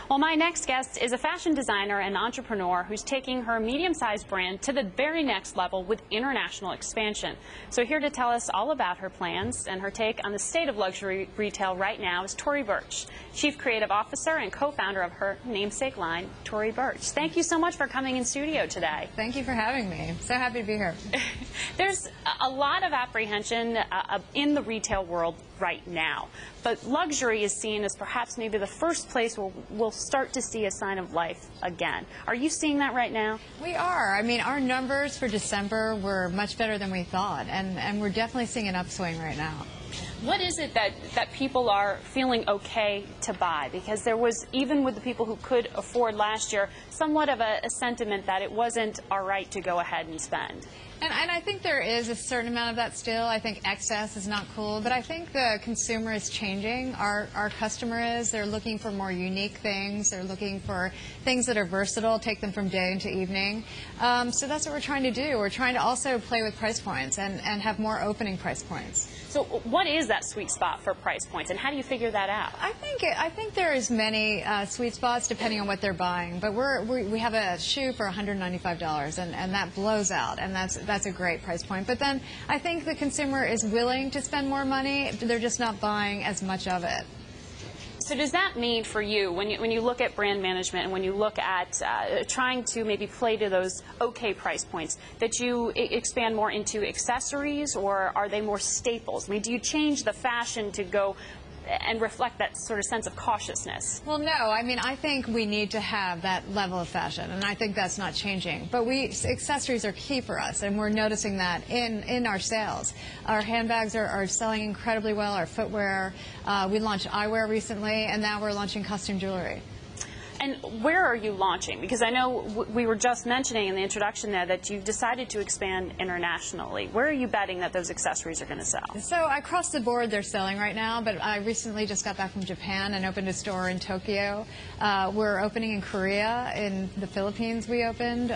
Well, my next guest is a fashion designer and entrepreneur who's taking her medium-sized brand to the very next level with international expansion. So here to tell us all about her plans and her take on the state of luxury retail right now is Tory Burch, Chief Creative Officer and co-founder of her namesake line, Tory Burch. Thank you so much for coming in studio today. Thank you for having me. So happy to be here. There's a lot of apprehension in the retail world right now, but luxury is seen as perhaps maybe the first place where we'll start to see a sign of life again. Are you seeing that right now? We are. I mean, our numbers for December were much better than we thought, and we're definitely seeing an upswing right now. What is it that people are feeling okay to buy? Because there was, even with the people who could afford last year, somewhat of a sentiment that it wasn't all right to go ahead and spend. And I think there is a certain amount of that still. I think excess is not cool, but I think the consumer is changing. Our customer is. They're looking for more unique things. They're looking for things that are versatile, take them from day into evening. So that's what we're trying to do. We're trying to also play with price points and have more opening price points. So what is that sweet spot for price points, and how do you figure that out? I think there is many sweet spots depending on what they're buying. But we have a shoe for $195, and that blows out, and that's a great price point. But then I think the consumer is willing to spend more money. They're just not buying as much of it. So does that mean for you, when you look at brand management and when you look at trying to maybe play to those okay price points, that you expand more into accessories, or are they more staples? I mean, do you change the fashion to go and reflect that sort of sense of cautiousness? Well, no. I mean, I think we need to have that level of fashion, and I think that's not changing. But accessories are key for us, and we're noticing that in our sales. Our handbags are selling incredibly well, our footwear. We launched eyewear recently, and now we're launching costume jewelry. And where are you launching? Because I know we were just mentioning in the introduction there that you've decided to expand internationally. Where are you betting that those accessories are going to sell? So across the board they're selling right now, but I recently just got back from Japan and opened a store in Tokyo. We're opening in Korea. In the Philippines we opened.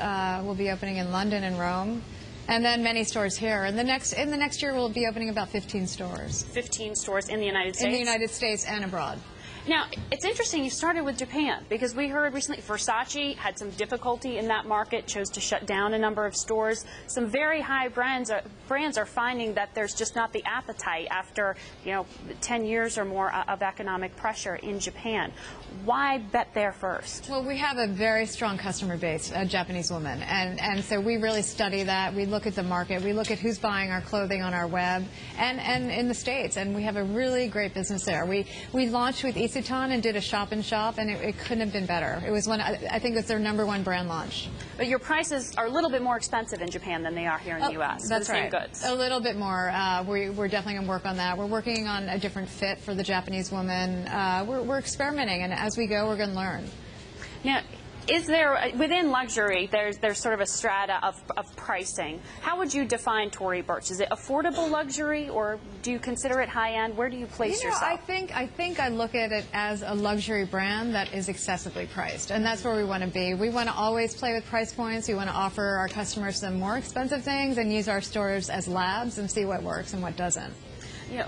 We'll be opening in London and Rome. And then many stores here. And in the next year we'll be opening about 15 stores. 15 stores in the United States? In the United States and abroad. Now, it's interesting you started with Japan, because we heard recently Versace had some difficulty in that market, chose to shut down a number of stores. Some very high brands are finding that there's just not the appetite after 10 years or more of economic pressure in Japan. Why bet there first? Well, we have a very strong customer base, Japanese women, and so we really study that. We look at the market. We look at who's buying our clothing on our web and in the States, and we have a really great business there. We launched with and did a shop-in-shop, and it couldn't have been better. It was I think it's their #1 brand launch. But your prices are a little bit more expensive in Japan than they are here in the U.S. That's right. Same goods. A little bit more. We're definitely going to work on that. We're working on a different fit for the Japanese woman. We're experimenting, and as we go, we're going to learn. Now, is there, within luxury, there's sort of a strata of pricing. How would you define Tory Burch? Is it affordable luxury, or do you consider it high-end? Where do you place yourself? I think I look at it as a luxury brand that is excessively priced, and that's where we want to be. We want to always play with price points. We want to offer our customers some more expensive things and use our stores as labs and see what works and what doesn't.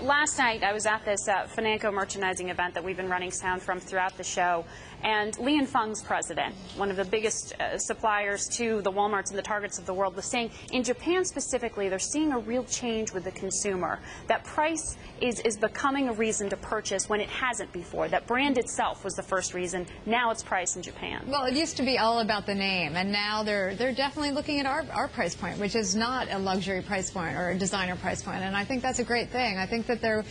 Last night I was at this Financo merchandising event that we've been running sound from throughout the show, and Li & Fung's president, one of the biggest suppliers to the Walmarts and the Targets of the world, was saying in Japan specifically they're seeing a real change with the consumer. That price is becoming a reason to purchase when it hasn't before. That brand itself was the first reason. Now it's price in Japan. Well, it used to be all about the name, and now they're definitely looking at our price point, which is not a luxury price point or a designer price point, and I think that's a great thing. I think that they're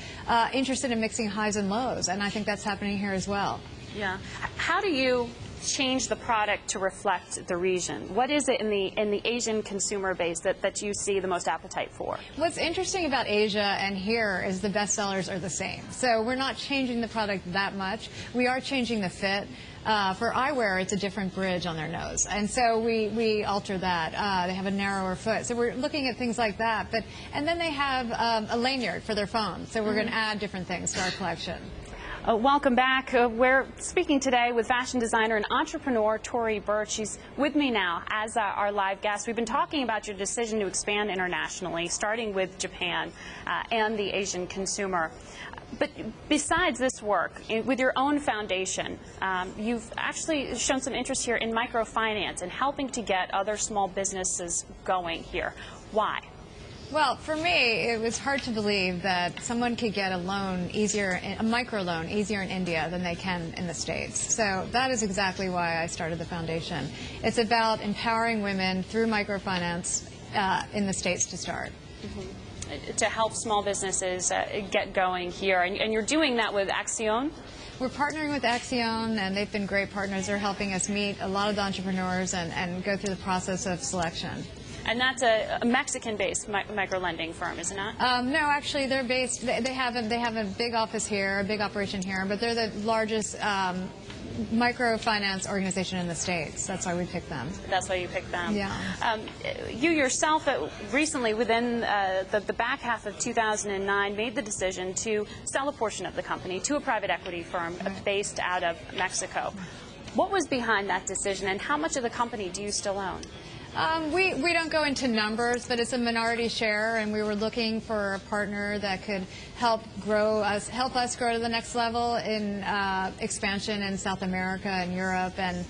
interested in mixing highs and lows, and I think that's happening here as well. Yeah. How do you change the product to reflect the region? What is it in the Asian consumer base that you see the most appetite for? What's interesting about Asia and here is the best sellers are the same. So we're not changing the product that much. We are changing the fit. For eyewear, it's a different bridge on their nose, and so we alter that. They have a narrower foot, so we're looking at things like that. And then they have a lanyard for their phone, so we're going to add different things to our collection. Welcome back. We're speaking today with fashion designer and entrepreneur Tory Burch. She's with me now as our live guest. We've been talking about your decision to expand internationally, starting with Japan and the Asian consumer. But besides this work, with your own foundation, you've actually shown some interest here in microfinance and helping to get other small businesses going here. Why? Well, for me, it was hard to believe that someone could get a loan easier, a microloan easier in India than they can in the States. So that is exactly why I started the foundation. It's about empowering women through microfinance in the States to start. Mm-hmm. To help small businesses get going here. And you're doing that with Axion? We're partnering with Axion, and they've been great partners. They're helping us meet a lot of the entrepreneurs and go through the process of selection. And that's a Mexican-based micro-lending firm, isn't it? No, actually, they're based. They have a big office here, a big operation here, but they're the largest microfinance organization in the States. That's why we picked them. That's why you picked them. Yeah. You yourself recently, within the back half of 2009, made the decision to sell a portion of the company to a private equity firm based out of Mexico. What was behind that decision, and how much of the company do you still own? We don't go into numbers, but it's a minority share, and we were looking for a partner that could help us grow to the next level in expansion in South America and Europe. And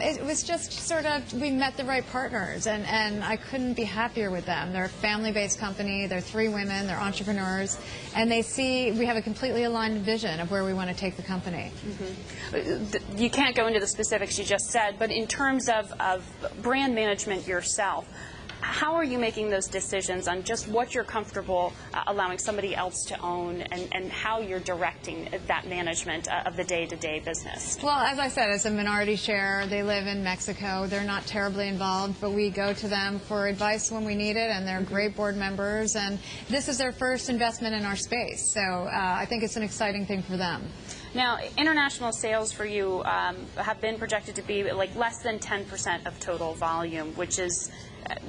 it was just sort of, we met the right partners, and I couldn't be happier with them. They're a family-based company. They're 3 women. They're entrepreneurs, and they see we have a completely aligned vision of where we want to take the company. Mm-hmm. You can't go into the specifics you just said, but in terms of brand management yourself, how are you making those decisions on just what you're comfortable allowing somebody else to own, and how you're directing that management of the day-to-day business? Well, as I said, it's a minority share. They live in Mexico. They're not terribly involved, but we go to them for advice when we need it, and they're great board members, and this is their first investment in our space, so I think it's an exciting thing for them. Now, international sales for you have been projected to be like less than 10% of total volume, which is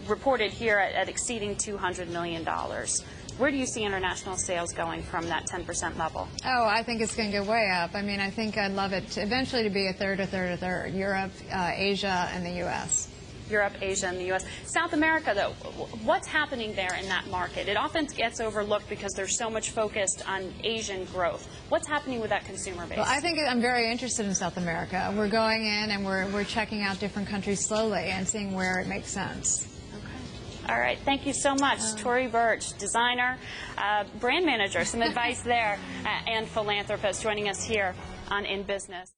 reported here at exceeding $200 million. Where do you see international sales going from that 10% level? Oh, I think it's going to go way up. I mean, I think I'd love it to eventually to be a third, Europe, Asia, and the U.S. Europe, Asia, and the U.S. South America, though, what's happening there in that market? It often gets overlooked because there's so much focused on Asian growth. What's happening with that consumer base? Well, I think I'm very interested in South America. We're going in and we're checking out different countries slowly and seeing where it makes sense. All right. Thank you so much. Tory Burch, designer, brand manager, some advice there, and philanthropist, joining us here on In Business.